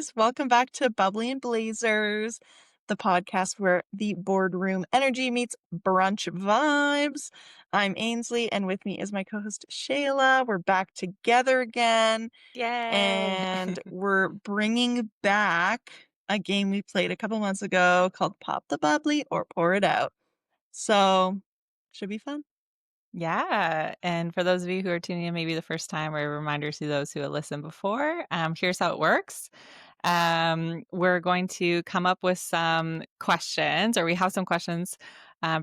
girlies. Welcome back to Bubbly and Blazers, the podcast where the boardroom energy meets brunch vibes. I'm Ainsley, and with me is my co-host Shayla. We're back together again, Yay! and we're bringing back a game we played a couple months ago called Pop the Bubbly or Pour It Out. So, should be fun. Yeah, and for those of you who are tuning in maybe the first time, or a reminder to those who have listened before, here's how it works. We're going to come up with some questions, or we have some questions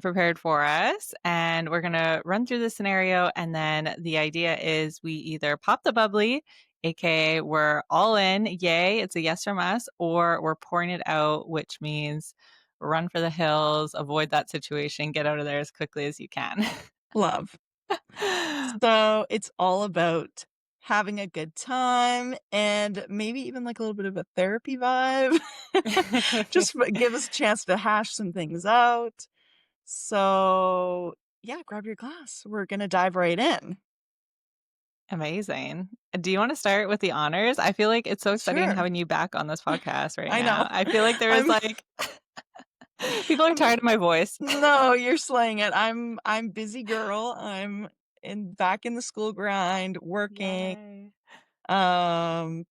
prepared for us, and we're going to run through the scenario. And then the idea is we either pop the bubbly, aka we're all in, yay, it's a yes from us, or we're pouring it out, which means run for the hills, avoid that situation, get out of there as quickly as you can. Love. So it's all about having a good time and maybe even like a little bit of a therapy vibe. Just give us a chance to hash some things out. So yeah, grab your glass. We're gonna dive right in. Amazing. Do you want to start with the honors? I feel like it's so exciting Sure. having you back on this podcast right I know. now. I feel like there is I'm like people are I'm tired of my voice. no, you're slaying it. I'm busy girl. I'm back in the school grind, working, Yay. um,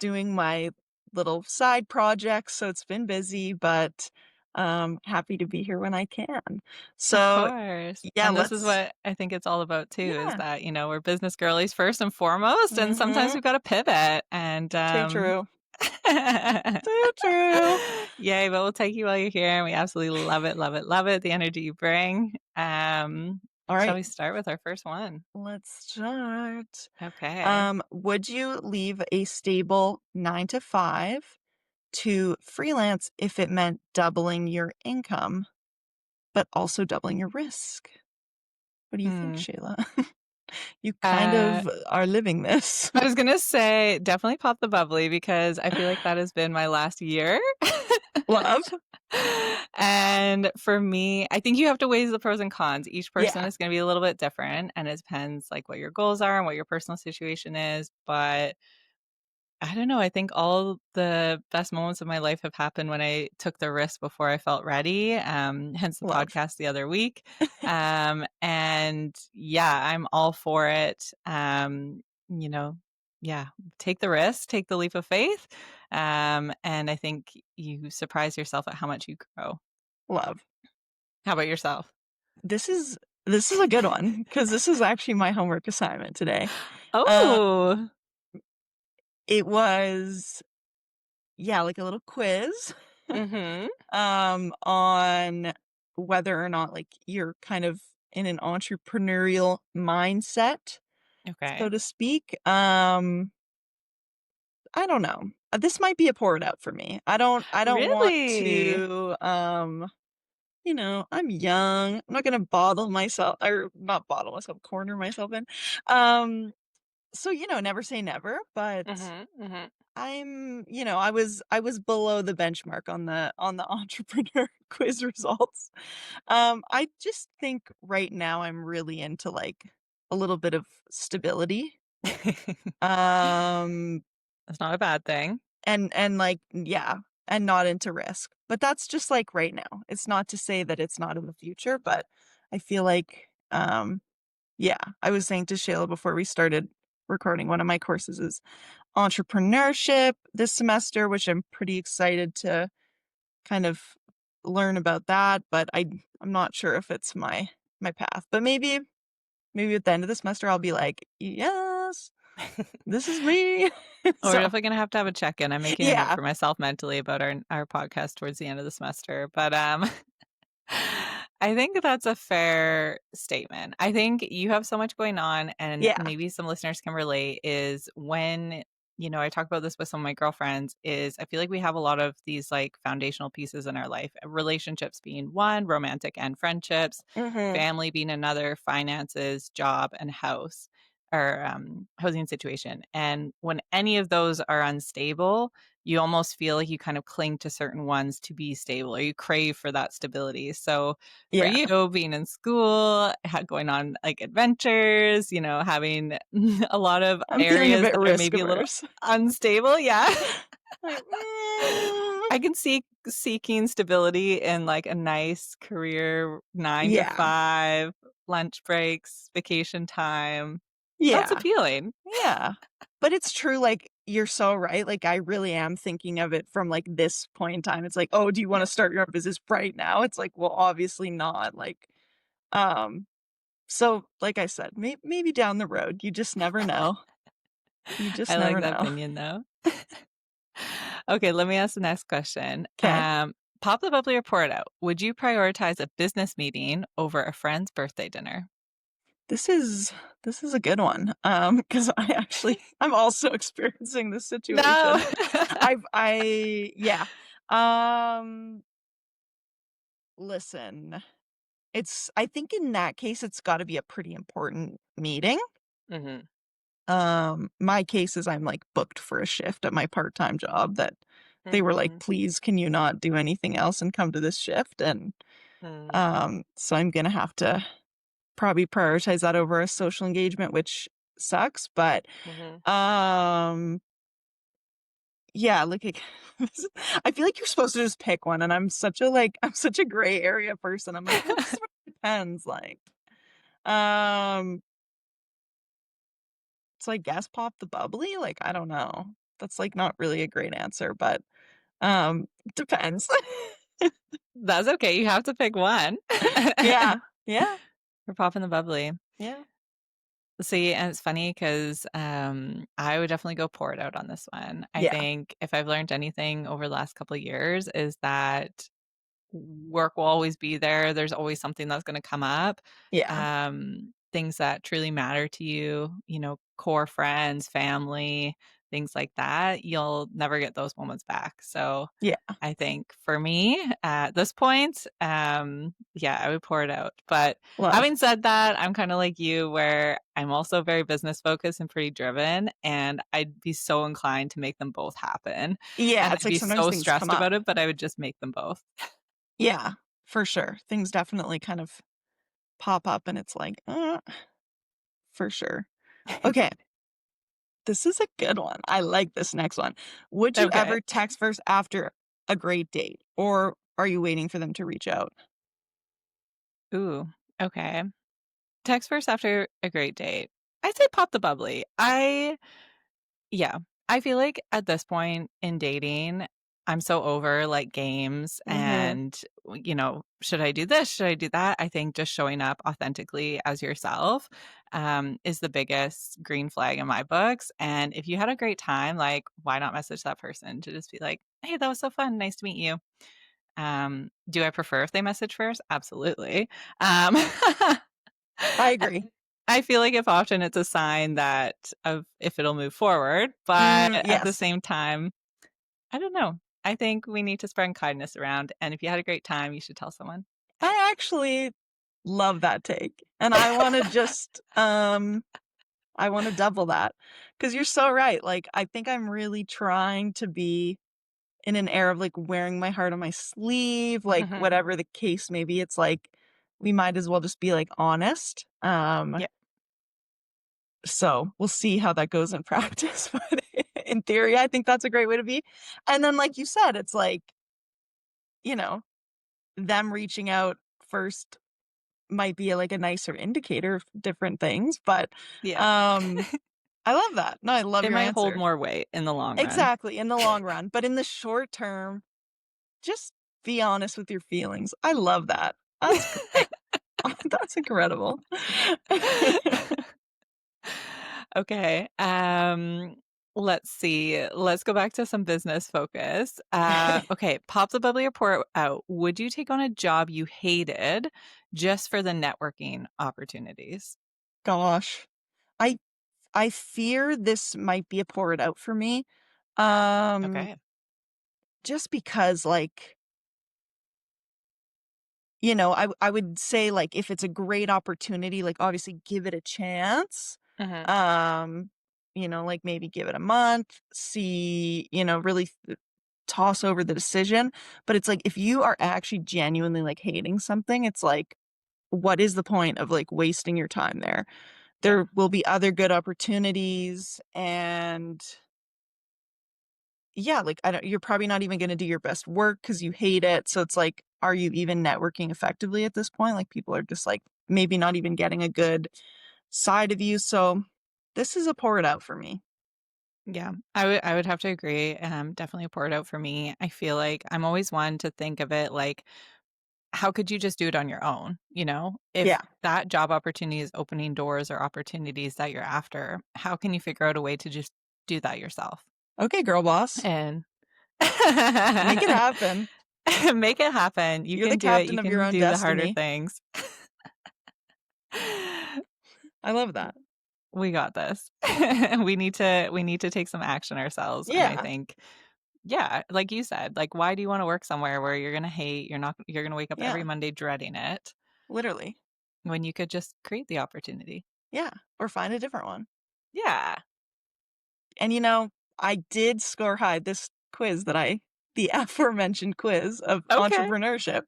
doing my little side projects, so it's been busy, but happy to be here when I can. Of So course. yeah, And this is let's what I think it's all about too, is yeah. that, we're business girlies first and foremost, and sometimes Mhm. we've got to pivot and Too true. Yay, Too true. but we'll take you while you're here, and we absolutely love it, love it, love it, the energy you bring. All Shall right, we start with our first one? let's start. Okay. Would you leave a stable 9 to 5 to freelance if it meant doubling your income, but also doubling your risk? What do you think, Hmm. Shayla? You kind Uh, of are living this. I was gonna say definitely pop the bubbly because I feel like that has been my last year. Love. And for me, I think you have to weigh the pros and cons. Each person Yeah, is going to be a little bit different, and it depends like what your goals are and what your personal situation is. But I don't know. I think all the best moments of my life have happened when I took the risk before I felt ready. Hence the love. podcast the other week. And yeah, I'm all for it. You know, yeah, take the risk, take the leap of faith. And I think you surprise yourself at how much you grow. Love. How about yourself? This is this is a good one because this is actually my homework assignment today. Uh, Oh, it was, yeah, like a little quiz, mm-hmm. on whether or not, like, you're kind of in an entrepreneurial mindset, so Okay. to speak. I don't know. This might be a pour it out for me. I don't want Really? to, I'm young. I'm not gonna bottle myself or not bottle myself, corner myself in. Um, so, never say never, but Mm-hmm. Mm-hmm. I was below the benchmark on the entrepreneur quiz results. I just think right now I'm really into like a little bit of stability. Um, That's not a bad thing. and like yeah, and not into risk. But that's just like right now. It's not to say that it's not in the future, but I feel like yeah, I was saying to Shayla before we started recording, one of my courses is entrepreneurship this semester, which I'm pretty excited to kind of learn about that, but I'm not sure if it's my path. But maybe at the end of the semester I'll be like, "Yes, this is me." Oh, we're So, definitely gonna have a check-in. I'm making a note yeah. for myself mentally about our podcast towards the end of the semester. But I think that's a fair statement. I think you have so much going on, and Yeah. maybe some listeners can relate, is when, I talk about this with some of my girlfriends, is I feel like we have a lot of these like foundational pieces in our life, relationships being one, romantic and friendships, Mhm. family being another, finances, job, and house or housing situation. And when any of those are unstable, you almost feel like you kind of cling to certain ones to be stable, or you crave for that stability. So for Yeah. you, being in school, going on like adventures, having a lot of I'm feeling a areas bit that are risk maybe a little averse. unstable. Yeah. Like, I can see seeking stability in, like, a nice career 9 to yeah, 5, lunch breaks, vacation time. That's yeah, appealing. yeah. But it's true, like, you're so right, like, I really am thinking of it from, like, this point in time. It's like, "Oh, do you wanna Yeah. start your own business right now?" It's like, well, obviously not, like, um, so, like I said, maybe down the road, you just never know. You I just like never that know. opinion, though. Okay, let me ask the next question. 'Kay. Pop the bubbly or pour it out. Would you prioritize a business meeting over a friend's birthday dinner? This is this is a good one, because I'm also experiencing this No. situation. Yeah. Um, Listen, I think in that case, it's gotta be a pretty important meeting. Mhm. My case is I'm, like, booked for a shift at my part-time job that they were like, Mhm. "Please, can you not do anything else and come to this shift?" And, Mm. so I'm gonna have to probably prioritize that over a social engagement, which sucks, but, Mhm. um, yeah, like, I feel like you're supposed to just pick one, and I'm such a gray area person. I'm like, "Well, it just really depends," like, um, so I guess pop the bubbly? Like, I don't know. That's, like, not really a great answer, but, depends. That's okay, you have to pick one. Yeah, yeah, We're popping the bubbly. yeah, See, and it's funny 'cause, I would definitely go pour it out on this one. I yeah, think if I've learned anything over the last couple of years is that work will always be there. There's always something that's gonna come up. yeah, Things that truly matter to you, core friends, family, things like that, you'll never get those moments back. So, yeah. I think for me, at this point, yeah, I would pour it out. But Love. having said that, I'm kinda like you where I'm also very business focused and pretty driven, and I'd be so inclined to make them both happen. Yeah, And it's I'd like be sometimes so things come stressed up. about it, but I would just make them both. Yeah, for sure. Things definitely kind of pop up and it's like, for sure. Okay, this is a good one. I like this next one. Would you Okay. ever text first after a great date, or are you waiting for them to reach out? Ooh, okay. Text first after a great date. I'd say pop the bubbly. Yeah, I feel like at this point in dating, I'm so over like games Mhm. and, should I do this? Should I do that? I think just showing up authentically as yourself is the biggest green flag in my books. And if you had a great time, like, why not message that person to just be like, hey, that was so fun. Nice to meet you. Do I prefer if they message first? Absolutely. Um, I agree. I feel like if often it's a sign that of if it'll move forward, but at the Yes. same time, I don't know. I think we need to spread kindness around, and if you had a great time, you should tell someone. I actually love that take, and I wanna double that because 'cause you're so right, like, I think I'm really trying to be in an era of, like, wearing my heart on my sleeve, like, Mhm. whatever the case may be, it's like, we might as well just be, like, honest, Yeah. so we'll see how that goes in practice, but in theory, I think that's a great way to be, and then, like you said, it's like, you know, them reaching out first might be, like, a nicer indicator of different things, but, Yeah. um, I love that. No, I love It your might hold answer. more weight in the long run. Exactly, in the long run, but in the short term, just be honest with your feelings. I love that. That's great. That's incredible. Okay, let's see. Let's go back to some business focus. Okay, pop the bubbly or pour it out. Would you take on a job you hated just for the networking opportunities? Gosh, I I fear this might be a pour it out for me, um, Okay. just because, like, I would say, like, if it's a great opportunity, like, obviously give it a chance, Mhm. um, like, maybe give it a month, see, really toss over the decision, but it's like, if you are actually genuinely, like, hating something, it's like, what is the point of, like, wasting your time there? Yeah. There will be other good opportunities, and yeah, like, I don't you're probably not even gonna do your best work because you hate it, so it's like, are you even networking effectively at this point? Like, people are just, like, maybe not even getting a good side of you, so this is a pour it out for me. Yeah, I would have to agree. Definitely pour it out for me. I feel like I'm always one to think of it like, how could you just do it on your own? You know, if Yeah. that job opportunity is opening doors or opportunities that you're after, how can you figure out a way to just do that yourself? Okay, girl boss. And Make it happen. make it happen. You You're the can do it. captain You of your can own do the harder destiny. things. I love that. We got this. We need to take some action ourselves, and I Yeah, think yeah, like you said, like, why do you wanna work somewhere where you're gonna hate, you're gonna wake up every yeah, Monday dreading it, literally. when you could just create the opportunity? Yeah, or find a different one. Yeah. And, I did score high this quiz that I the aforementioned quiz of Okay. entrepreneurship.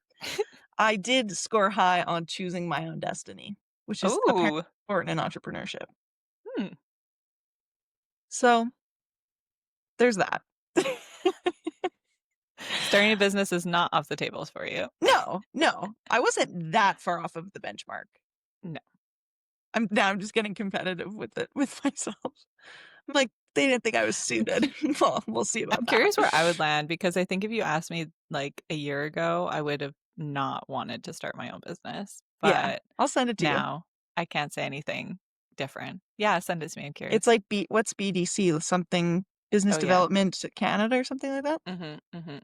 I did score high on choosing my own destiny, which is apparently Ooh. important in entrepreneurship. Hmm. So, there's that. Starting a business is not off the tables for you. No, no, I wasn't that far off of the benchmark. No. I'm just getting competitive with it with myself. I'm like, "They didn't think I was suited." Well, we'll see I'm about that. curious where I would land because I think if you asked me, like, a year ago, I would have not wanted to start my own business, Yeah, but I'll send it to you. now I can't say anything different. Yeah, send it to me, I'm It's curious. like what's BDC? Something Business Oh, yeah. Development Canada or something like that? Mhm, mhm.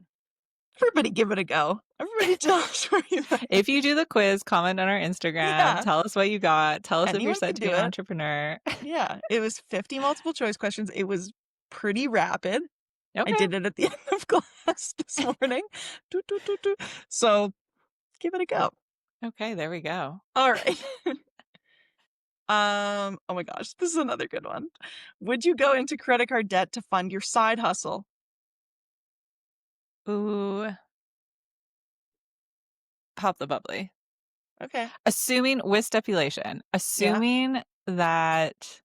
Everybody give it a go. Everybody tell us where you at. If you do the quiz, comment on our Instagram, Yeah, tell us what you got, tell us if you're anyone set can to be do an it. entrepreneur. Yeah, it was 50 multiple choice questions. It was pretty rapid. I Okay. did it at the end of class this morning. Toot, toot, toot, toot. So, give it a go. Okay, there we go. Alright. Oh my gosh, this is another good one. Would you go into credit card debt to fund your side hustle? Ooh, pop the bubbly. Okay. Assuming with stipulation, Yeah. assuming that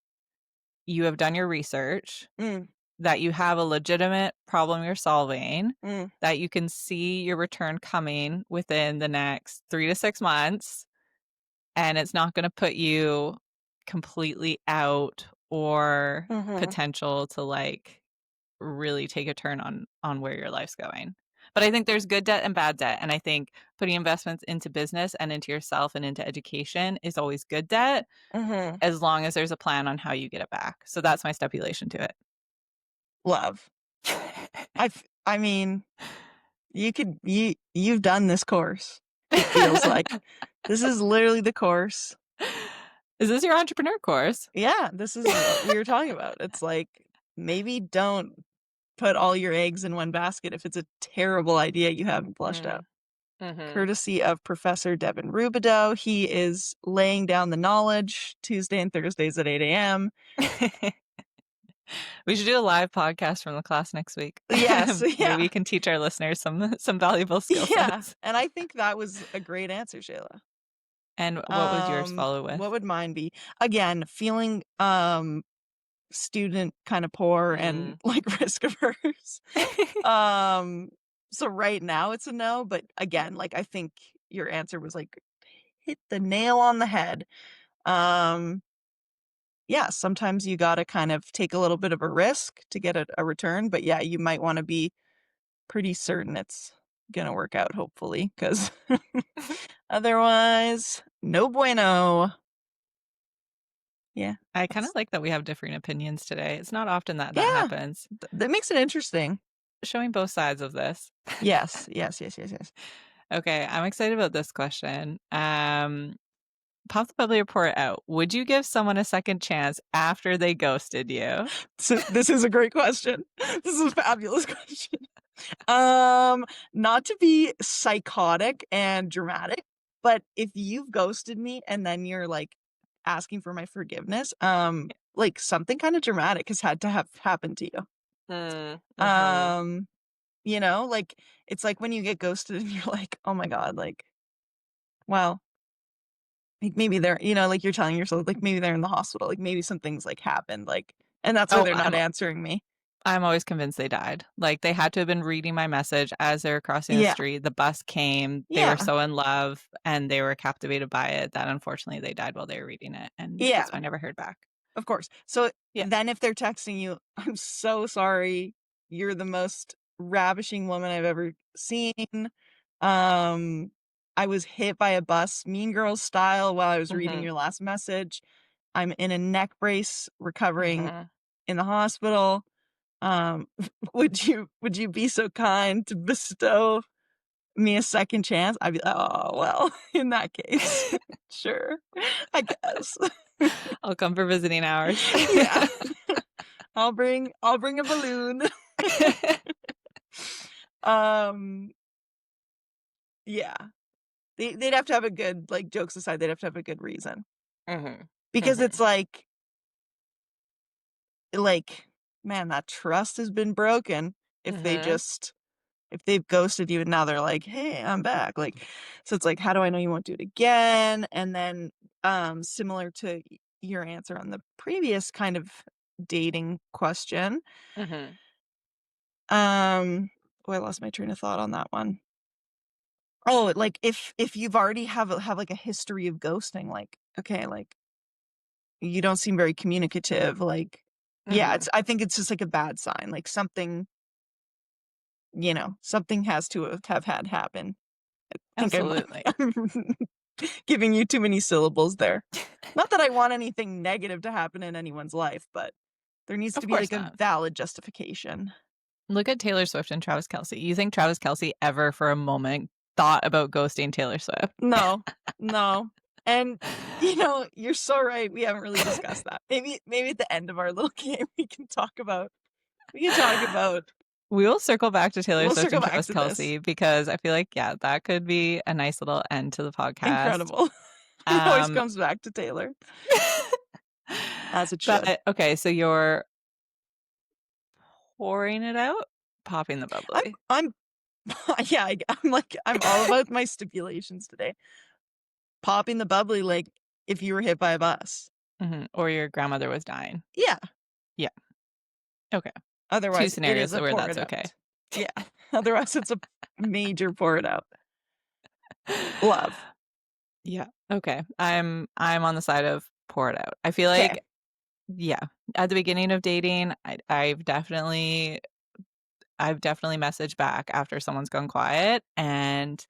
you have done your research, Mm, that you have a legitimate problem you're solving, mm, that you can see your return coming within the next 3 to 6 months, and it's not gonna put you completely out or mhm, potential to, like, really take a turn on where your life's going. But I think there's good debt and bad debt, and I think putting investments into business and into yourself and into education is always good debt, mhm. as long as there's a plan on how you get it back. So that's my stipulation to it. Love. I mean, you've done this course, it feels like. This is literally the course. Is this your entrepreneur course? Yeah, this is what we were talking about. It's like, maybe don't put all your eggs in one basket if it's a terrible idea you haven't flushed out. Mm, mhm. Courtesy of Professor Devin Rubidoux. He is laying down the knowledge Tuesday and Thursdays at 8 a.m. We should do a live podcast from the class next week. Yes, Maybe yeah, you can teach our listeners some valuable skill yeah. sets. And I think that was a great answer, Shayla. And what would yours follow What with? would mine be? Again, feeling student kind of poor and Mm. like risk averse. Um so right now it's a no, but again, like I think your answer was like hit the nail on the head. Um yeah, sometimes you got to kind of take a little bit of a risk to get a return, but yeah, you might want to be pretty certain it's going to work out hopefully cuz otherwise no bueno. Yeah. I kinda That's like that we have differing opinions today. It's not often that that yeah. happens. That makes it interesting. Showing both sides of this. Yes, yes, yes, yes, yes. Okay, I'm excited about this question. Pop the bubbly report out. Would you give someone a second chance after they ghosted you? So this is a great question. This is a fabulous question. Um, Not to be psychotic and dramatic, but if you've ghosted me and then you're like asking for my forgiveness, like something kind of dramatic has had to have happened to you. Mm, mhm. Um, like it's like when you get ghosted and you're like, "Oh my God," like, well, like maybe they're, like you're telling yourself, like maybe they're in the hospital, like maybe something's like happened, like, and that's why Oh, they're not I'm answering me. I'm always convinced they died. Like, they had to have been reading my message as they were crossing the Yeah. street. The bus came, they were Yeah. so in love, and they were captivated by it that unfortunately they died while they were reading it, and Yeah. that's why I never heard back. Of course. So Yeah. then if they're texting you, "I'm so sorry. You're the most ravishing woman I've ever seen. Um, I was hit by a bus, Mean Girls style, while I was reading Mhm. your last message. I'm in a neck brace recovering Mhm. in the hospital. Um, would you be so kind to bestow me a second chance?" I'd be like, "Oh, well, in that case, sure, I guess." I'll come for visiting hours. Yeah. I'll bring a balloon. Um, yeah. They'd have to have a good like, jokes aside, they'd have to have a good reason. Mhm. Because it's Mhm. like, man, that trust has been broken Mhm. if they've ghosted you and now they're like, "Hey, I'm back." Like, so it's like, how do I know you won't do it again? And then, similar to your answer on the previous kind of dating question, Mhm. I lost my train of thought on that one. Oh, like, if you've already have, like, a history of ghosting, like, okay, like, you don't seem very communicative, like yeah, Mhm. I think it's just, like, a bad sign, like, something has to have had happen. Think I'm Absolutely. I'm giving you too many syllables there. Not that I want anything negative to happen in anyone's life, but there needs to Of be, course like, a not. valid justification. Look at Taylor Swift and Travis Kelce. You think Travis Kelce ever for a moment thought about ghosting Taylor Swift? No, no, and, you're so right, we haven't really discussed that. Maybe at the end of our little game, we can talk about We will circle back to Taylor we'll Swift circle and back Travis to this. Kelce because I feel like, yeah, that could be a nice little end to the podcast. Incredible. It always Um, comes back to Taylor, as it should. but okay, so you're pouring it out, popping the I'm bubbly. I'm yeah, I'm all about my stipulations today. Popping the bubbly, like, if you were hit by a bus. Mhm, or your grandmother was dying. Yeah, Yeah, okay. 2 otherwise it is scenarios a where pour that's it okay. out. Yeah, otherwise it's a major pour it out. Love. Yeah, okay. I'm on the side of pour it out. I feel Okay. like yeah, at the beginning of dating, I've definitely messaged back after someone's gone quiet and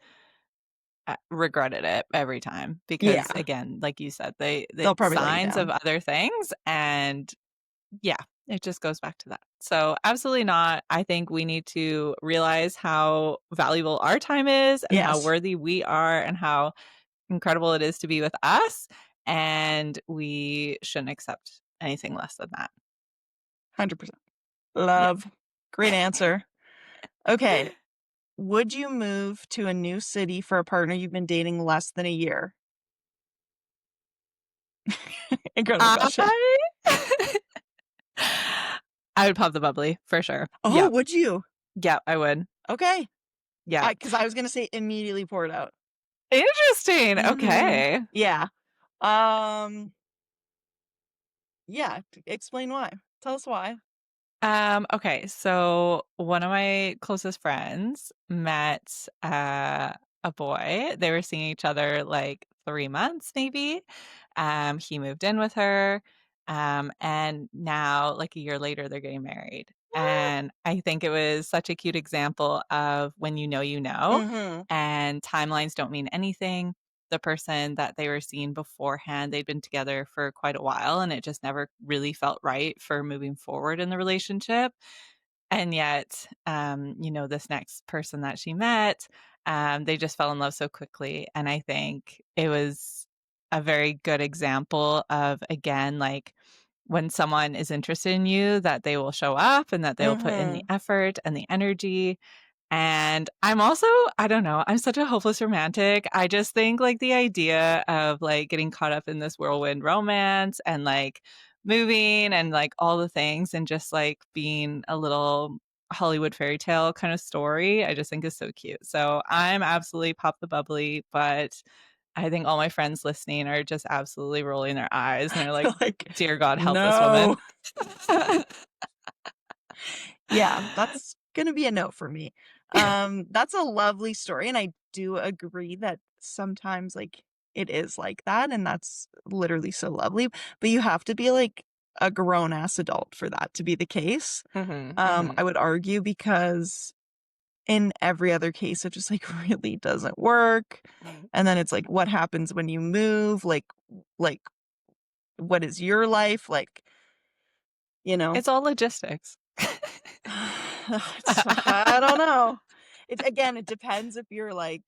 regretted it every time because Yeah, again, like you said, they they'll probably let you signs of down. other things and yeah, it just goes back to that. So absolutely not. I think we need to realize how valuable our time is and how Yes, worthy we are and how incredible it is to be with us and we shouldn't accept anything less than that. 100%. Yeah. Love. Great answer. Okay, would you move to a new city for a partner you've been dating less than a year? Incredible question. I I would pop the bubbly for sure. Oh, Yeah. would you? Yeah, I would. Okay. Yeah. Because I was gonna say immediately pour it out. Interesting. Mhm. Okay. Yeah. Um, yeah, explain why. Tell us why. Okay, so one of my closest friends met a boy. They were seeing each other like 3 months, maybe. He moved in with her, and now, like a year later, they're getting married. What? And I think it was such a cute example of when you know, Mhm. and timelines don't mean anything. The person that they were seeing beforehand, they'd been together for quite a while, and it just never really felt right for moving forward in the relationship. And yet, this next person that she met, they just fell in love so quickly. And I think it was a very good example of, again, like when someone is interested in you, that they will show up and that they will put in the Mhm. effort and the energy and I'm also I don't know, I'm such a hopeless romantic. I just think, like, the idea of, like, getting caught up in this whirlwind romance and, like, moving and, like, all the things and just, like, being a little Hollywood fairy tale kind of story, I just think is so cute. So, I'm absolutely pop the bubbly, but I think all my friends listening are just absolutely rolling their eyes, and they're like, Like, "Dear God, help this woman." "No." Yeah, that's gonna be a no for me. That's a lovely story, and I do agree that sometimes, like, it is like that, and that's literally so lovely, but you have to be, like, a grown-ass adult for that to be the case. Mhm, I mhm, would argue because in every other case, it just, like, really doesn't work, mhm. and then it's like, what happens when you move? Like, what is your life? Like, you know? It's all logistics. It's I don't know. It depends if you're, like,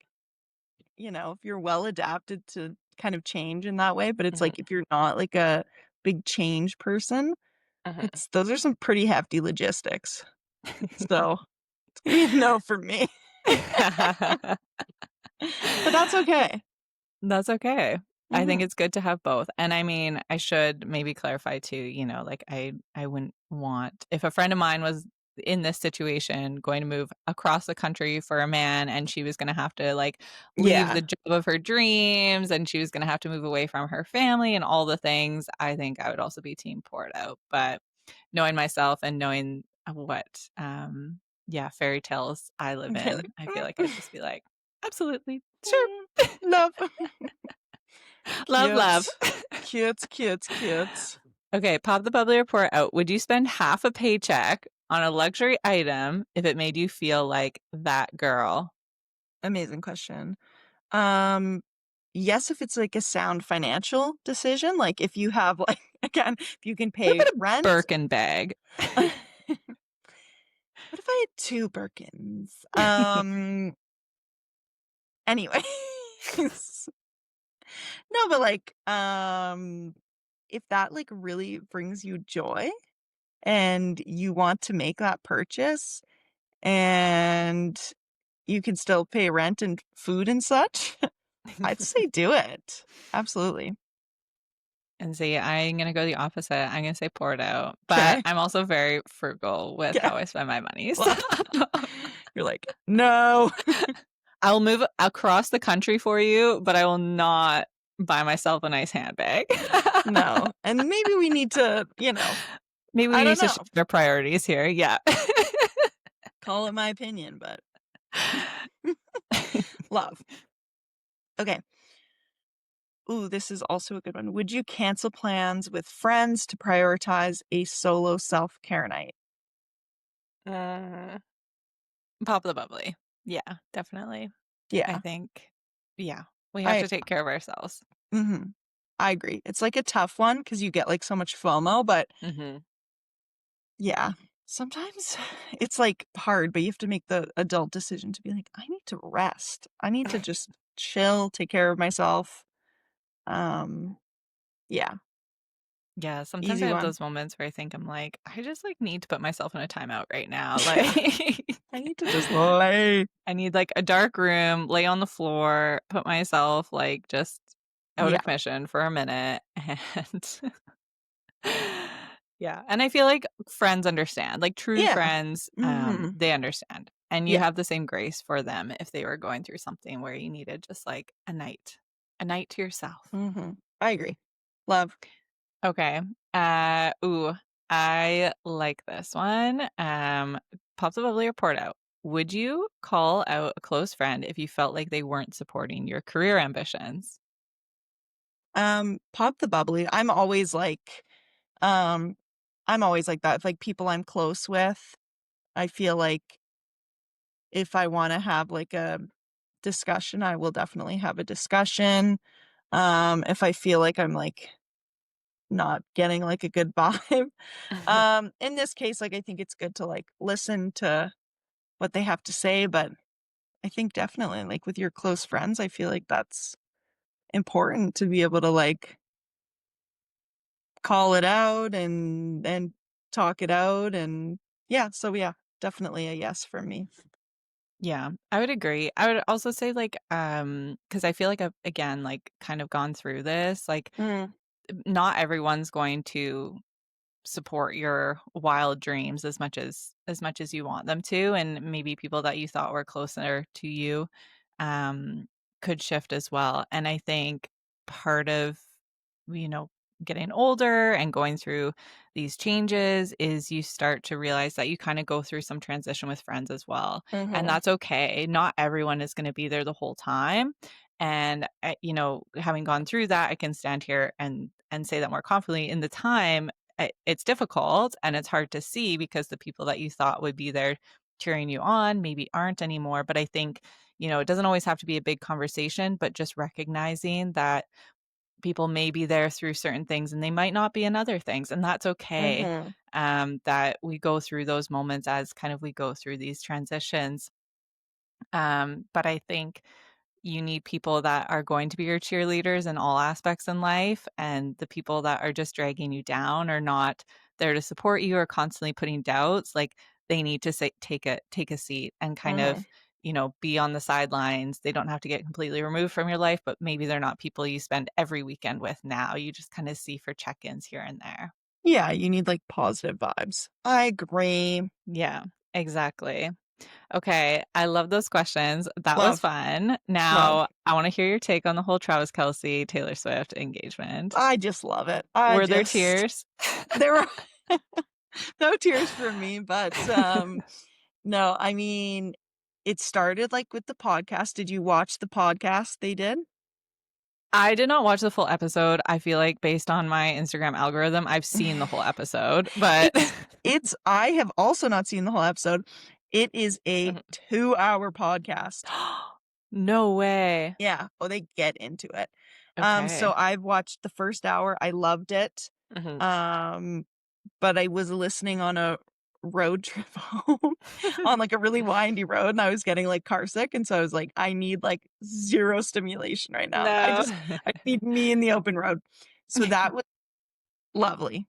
if you're well adapted to kind of change in that way, but it's Mhm, like, if you're not, like, a big change person, mhm. it's those are some pretty hefty logistics. So, it's gonna be a no for me, but that's okay. That's okay. I think Mhm. it's good to have both. And I mean, I should maybe clarify too, like I wouldn't want if a friend of mine was in this situation going to move across the country for a man and she was going to have to like leave Yeah. the job of her dreams and she was going to have to move away from her family and all the things, I think I would also be team poured out. But knowing myself and knowing what yeah, fairy tales I live Okay, like, in, I feel like I'd just be like, absolutely. Sure. mm, love. Love, love. Cute. Cute, cute, cute. Okay, pop the bubbly report out. Would you spend half a paycheck on a luxury item if it made you feel like that girl? Amazing question. Um, yes, if it's, like, a sound financial decision, like, if you have, like again, if you can What pay about a rent. Birkin bag? What if I had 2 Birkins? Anyways. No, but, like, if that, like, really brings you joy and you want to make that purchase and you can still pay rent and food and such, I'd say do it. Absolutely. And see, I'm gonna go the opposite. I'm gonna say pour it out, but Okay. I'm also very frugal with Okay. how I spend my money. So Well, you're like, "No." I'll move across the country for you, but I will not buy myself a nice handbag. No. And maybe we need to, Maybe we I need don't to know, shift our priorities here. Yeah. call it my opinion, but love. Okay. Ooh, this is also a good one. Would you cancel plans with friends to prioritize a solo self-care night? Uh, Pop the bubbly. Yeah, definitely. I Yeah. think, yeah, we have I to take care of ourselves. Mhm. I agree. It's, like, a tough one because you get, like, so much FOMO, but Mhm. yeah, sometimes it's, like, hard, but you have to make the adult decision to be like, "I need to rest. I need to just chill, take care of myself." Um, yeah, Yeah, sometimes I easy have one. those moments where I think I'm like, I just like need to put myself in a timeout right now. Like Yeah, I need to just lay. I need like a dark room, lay on the floor, put myself like just out Yeah. of commission for a minute and yeah, and I feel like friends understand. Like true Yeah. friends, Mhm. they understand. And you Yeah. have the same grace for them if they were going through something where you needed just like a night to yourself. Mhm. I agree. Love. Okay. Ooh, I like this one. Pop the bubbly report out. Would you call out a close friend if you felt like they weren't supporting your career ambitions? Pop the bubbly. Um, I'm always like that. If, like, people I'm close with, I feel like if I wanna have, like, a discussion, I will definitely have a discussion. If I feel like I'm, like, not getting, like, a good vibe. In this case, like, I think it's good to, like, listen to what they have to say, but I think definitely, like, with your close friends, I feel like that's important to be able to, like, call it out and talk it out, and yeah, so yeah, definitely a yes for me. Yeah, I would agree. I would also say like because I feel like I've again like kind of gone through this. Like Mm, not everyone's going to support your wild dreams as much as you want them to, and maybe people that you thought were closer to you um could shift as well. And I think part of you know getting older and going through these changes is you start to realize that you kind of go through some transition with friends as well. And Mhm. that's okay. Not everyone is going to be there the whole time. And having gone through that, I can stand here and say that more confidently. In the time, it's difficult and it's hard to see because the people that you thought would be there cheering you on maybe aren't anymore. But I think, it doesn't always have to be a big conversation, but just recognizing that people may be there through certain things and they might not be in other things. And that's okay. Mhm. That we go through those moments as kind of we go through these transitions. But I think you need people that are going to be your cheerleaders in all aspects in life, and the people that are just dragging you down or not there to support you or constantly putting doubts, like, they need to say take a seat and kind Mhm. of, be on the sidelines. They don't have to get completely removed from your life, but maybe they're not people you spend every weekend with now. You just kinda see for check-ins here and there. Yeah, you need, like, positive vibes. I agree. Yeah, exactly. Okay, I love those questions. That was Love, fun. love. Now, I wanna hear your take on the whole Travis Kelce Taylor Swift engagement. I just love it. Were there tears? There were no tears for me, but, no, I mean, it started, like, with the podcast. Did you watch the podcast they did? I did not watch the full episode. I feel like based on my Instagram algorithm, I've seen the whole episode, but It's I have also not seen the whole episode. It is a Mhm. 2-hour podcast. No way. Yeah. Oh, they get into it. So Okay. I've watched the first hour. I loved it. Mhm. Um, but I was listening on a road trip home on, like, a really windy road, and I was getting, like, car sick, and so I was like, "I need, like, 0 stimulation right now. No. I need me in the open road." So that was lovely.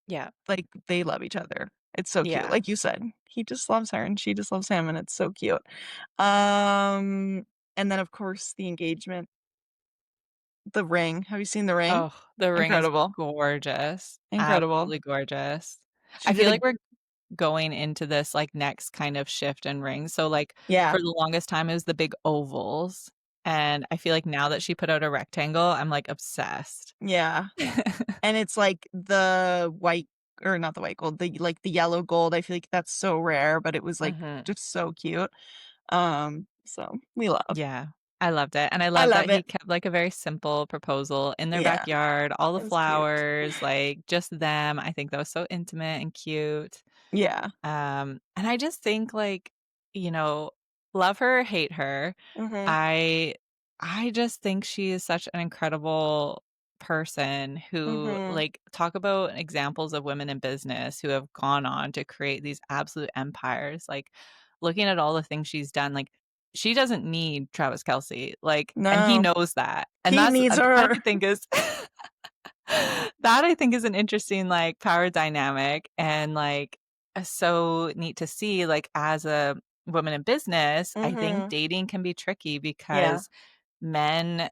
Yeah. Like, they love each other. It's so cute. Yeah. Like you said, he just loves her and she just loves him, and it's so cute. Um, and then, of course, the engagement, the ring. Have you seen the ring? Oh, the ring is Incredible. gorgeous. Incredible. Absolutely gorgeous. I She did feel a like we're going into this, like, next kind of shift in rings. So, like, yeah, for the longest time, it was the big ovals, and I feel like now that she put out a rectangle, I'm, like, obsessed. yeah. And it's like the white or not the white gold, the yellow gold. I feel like that's so rare, but it was, like, Mhm. just so cute. So we love. Yeah, I loved it, and I I love that love he it. kept, like, a very simple proposal in their Yeah, backyard, all the it was cute. flowers, like, just them. I think that was so intimate and cute. Yeah. And I just think, like, you know, love her, hate her, Mhm. I I just think she is such an incredible person who, Mhm. like, talk about examples of women in business who have gone on to create these absolute empires, like, looking at all the things she's done, like, she doesn't need Travis Kelce, like, and he No. knows that, and He that's needs that her. I think is that I think is an interesting, like, power dynamic and, like, so neat to see, like, as a woman in business, I think Mhm. dating can be tricky Yeah. because men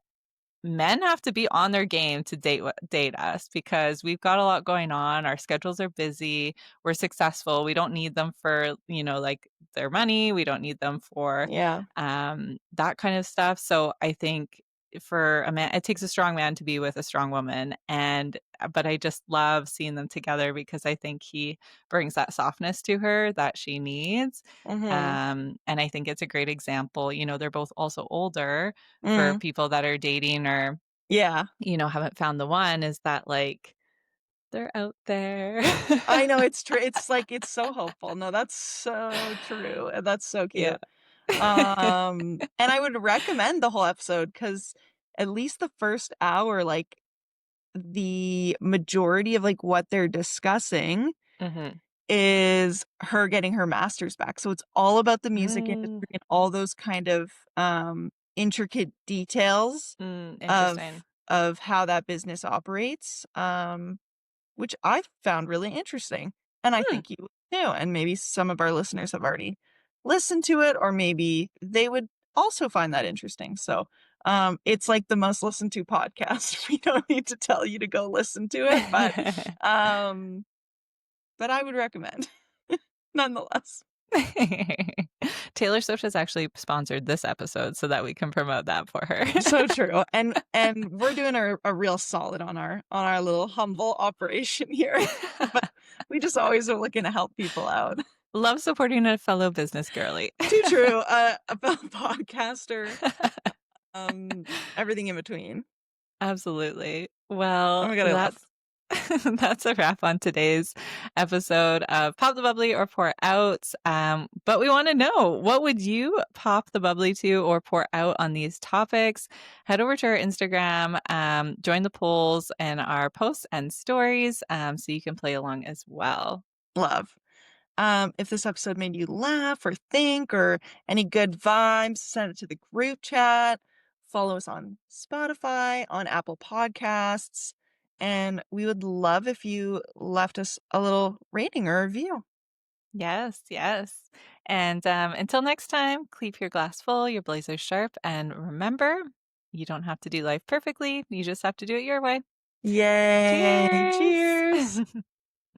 men have to be on their game to date us because we've got a lot going on, our schedules are busy, we're successful, we don't need them for, like, their money, we don't need them for, Yeah. that kind of stuff, so I think for a man it takes a strong man to be with a strong woman, and but I just love seeing them together because I think he brings that softness to her that she needs, Mhm. and I think it's a great example, they're both also older, for Mm. people that are dating or, Yeah. haven't found the one is that, like, they're out there. I know it's true. It's like it's so hopeful. No, that's so true, and that's so Yeah. cute. And I would recommend the whole episode because at least the first hour, like, the majority of, like, what they're discussing Mhm. is her getting her master's back. So it's all about the music Mm, industry and all those kind of, intricate details interesting. of how that business operates, which I found really interesting, and I Hmm. think you would too, and maybe some of our listeners have already listened to it, or maybe they would also find that interesting. So, it's like the most listened to podcast. We don't need to tell you to go listen to it, but I would recommend nonetheless. Taylor Swift has actually sponsored this episode so that we can promote that for her. So true. And we're doing a real solid on our little humble operation here. But we just always are looking to help people out. Love supporting a fellow business girly. Too true. A fellow podcaster, everything in between. Absolutely. Oh Well, my god, I love that's that's a wrap on today's episode of Pop the Bubbly or Pour Out. But we want to know, what would you pop the bubbly to or pour out on these topics? Head over to our Instagram, join the polls and our posts and stories so you can play along as well. love. If this episode made you laugh or think or any good vibes, send it to the group chat. Follow us on Spotify, on Apple Podcasts, and we would love if you left us a little rating or review. Yes, yes. And until next time, keep your glass full, your blazer sharp, and remember, you don't have to do life perfectly. You just have to do it your way. Yay! Cheers. Cheers!